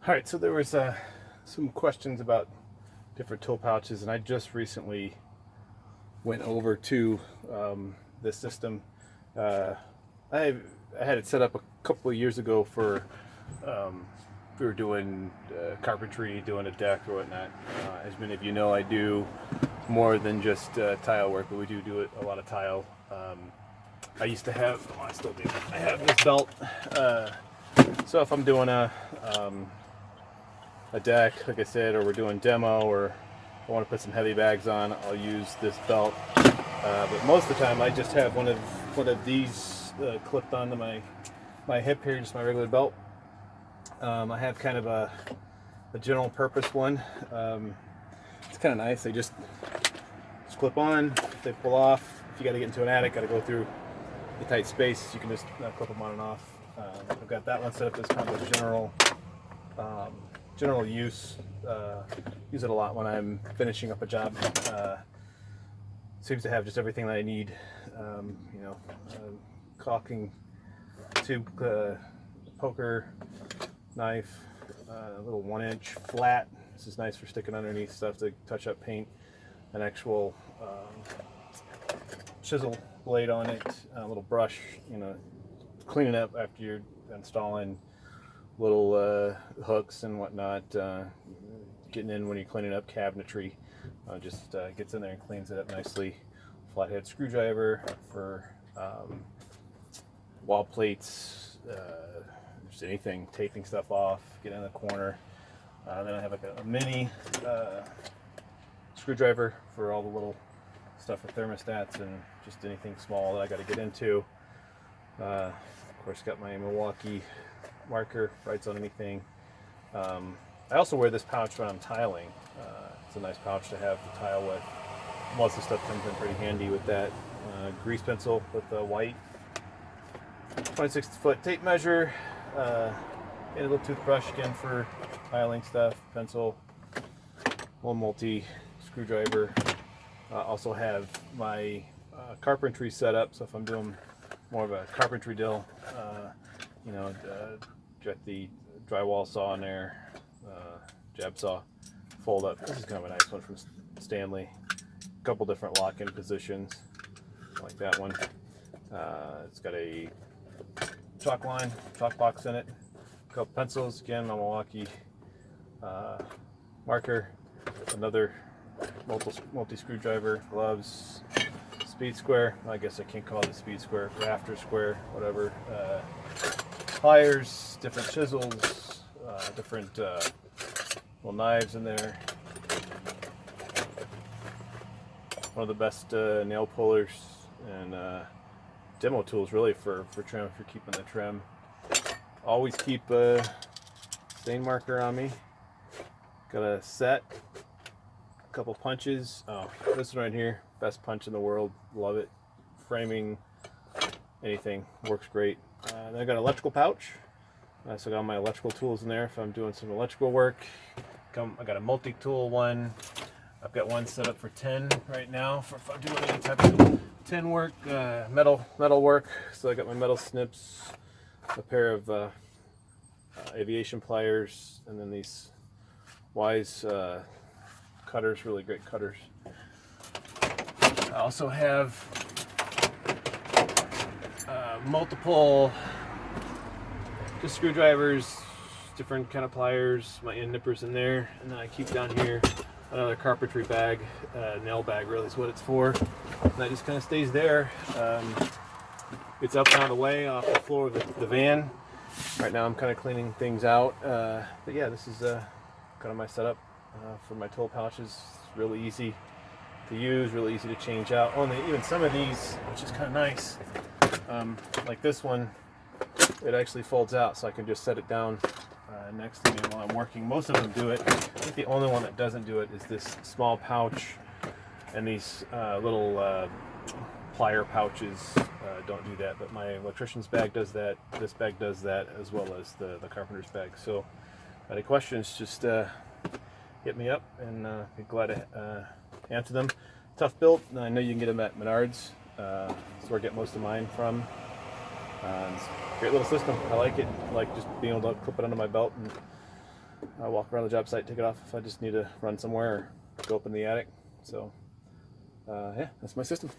All right, so there was some questions about different tool pouches, and I just recently went over to this system. Uh, I, I had it set up a couple of years ago for we were doing carpentry, doing a deck or whatnot. As many of you know, I do more than just tile work, but we do a lot of tile. I used to have, well, I still do. I have this belt. So if I'm doing a deck, like I said, or we're doing demo, or I want to put some heavy bags on, I'll use this belt. But most of the time, I just have one of these clipped onto my hip here, just my regular belt. I have kind of a general purpose one. It's kind of nice. They just clip on, they pull off. If you got to get into an attic, got to go through a tight space, you can just clip them on and off. I've got that one set up as kind of a general use. Use it a lot when I'm finishing up a job. Seems to have just everything that I need. Caulking tube, poker, knife, a little 1-inch flat. This is nice for sticking underneath stuff to touch up paint. An actual chisel blade on it, a little brush, cleaning up after you're installing little hooks and whatnot, getting in when you're cleaning up cabinetry, just gets in there and cleans it up nicely. Flathead screwdriver for wall plates, just anything, taping stuff off, get in the corner. Then I have like a mini screwdriver for all the little stuff for thermostats and just anything small that I got to get into. Of course, got my Milwaukee marker, writes on anything. I also wear this pouch when I'm tiling. It's a nice pouch to have to tile with. Most of the stuff comes in pretty handy with that. Grease pencil with the white 26-foot tape measure, and a little toothbrush again for tiling stuff, pencil, little multi screwdriver. Also have my carpentry set up, so if I'm doing more of a carpentry deal, got the drywall saw in there, jab saw, fold up. This is kind of a nice one from Stanley. A couple different lock-in positions, like that one. It's got a chalk box in it, a couple pencils, again, my Milwaukee marker, another multi screwdriver, gloves, speed square. I guess I can't call it a speed square, rafter square, whatever. Pliers, different chisels, different little knives in there. One of the best nail pullers and demo tools really for trim, for keeping the trim. Always keep a stain marker on me. Got a set, a couple punches. Oh, this one right here, best punch in the world. Love it. Framing, anything works great. Then I got an electrical pouch. So I got my electrical tools in there if I'm doing some electrical work. I got a multi-tool one. I've got one set up for tin right now for if I'm doing any type of tin work, metal work. So I got my metal snips, a pair of aviation pliers, and then these Wise cutters, really great cutters. I also have multiple just screwdrivers, different kind of pliers, my end nippers in there, and then I keep down here another carpentry bag, nail bag really is what it's for, and that just kind of stays there. It's up and out of the way off the floor of the van. Right now I'm kind of cleaning things out, but yeah, this is kind of my setup for my tool pouches. It's really easy to use, really easy to change out. Oh, and even some of these, which is kind of nice, like this one, it actually folds out, so I can just set it down next to me while I'm working. Most of them do it. I think the only one that doesn't do it is this small pouch, and these little plier pouches don't do that, but my electrician's bag does that. This bag does that, as well as the carpenter's bag. So any questions, just hit me up, and be glad to answer them. ToughBuilt, I know you can get them at Menards. That's where I get most of mine from. It's a great little system. I like it. I like just being able to clip it under my belt and walk around the job site, take it off if I just need to run somewhere or go up in the attic. So yeah, that's my system.